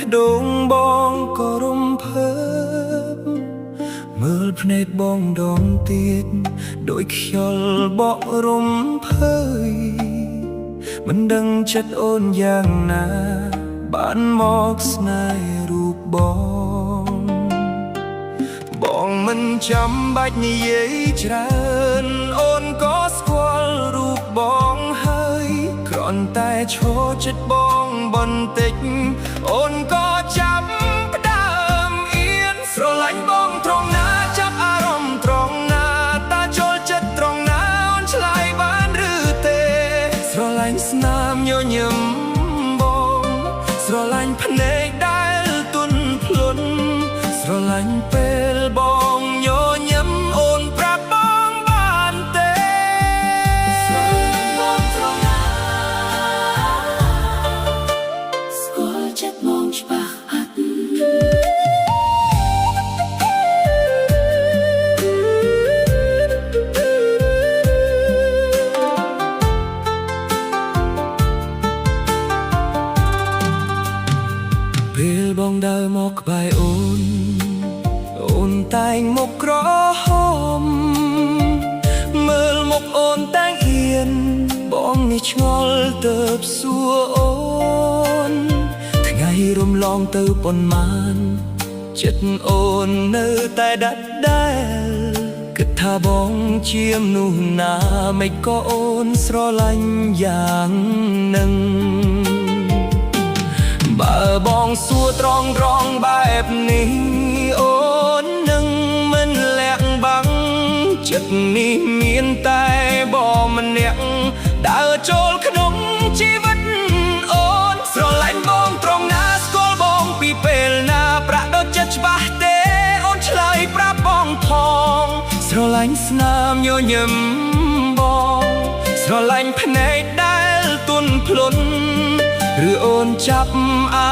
ក្ដងបងក៏រំភើបមើលភ្នែកបងដងទៀតដូចខ្យល់បក់រំភើយមិនដឹងចិត្តអូនយ៉ាងណាបានមកស្នេហ៍រូបបងមិនចាំបាច់និយាយច្រើនអូនក៏ស្គាល់រូបបងហើយគ្រាន់តែឈរចិត្តបងបន្តិចអូនក៏ចាប់ផ្ដើមអៀនស្រឡាញ់បងត្រង់ណាចាប់អារម្មណ៍ត្រង់ណាតាចូលចិត្តត្រង់ណាអូនឆ្លើយបានឬទេស្រឡាញ់ស្នាមញញឹមបងស្រឡាញ់ភ្នែកដែលទន់ភ្លន់ស្រឡាញ់ពេលបងញញឹមអូនប្រាប់បងបានទេស្រឡាញ់បងត្រង់ណាស្គាល់ចិត្តបងច្បាស់អត់ពេលបងដើរមកក្បែរអូនតែងមុខក្រហមមើលមុខអូនតែងអៀនបងនេះឆ្ងល់ទៅសួរអូនថ្ងៃរំលងទៅប៉ុន្មានចិត្តអូននៅតែដដែលគិតថាបងជាមនុស្សណាមិនក៏អូនស្រឡាញ់យ៉ាងនឹងបើបងសួរត្រង់បែបនេះអូននឹងមិនលាក់បាំងចិត្តនេះមានតែបងម្នាក់ដើរចូលក្នុងជីវិតអូនស្រឡាញ់បងត្រង់ណាស្គាល់បងពីពេលណាប្រាក់ដូចចិត្តច្បាស់ទេអូនឆ្លើយប្រាប់បងផងស្រឡាញ់ស្នាមញញឹមបងស្រឡាញ់ភ្នែកដែលទន់ភ្លន់ឬអូនចាប់អា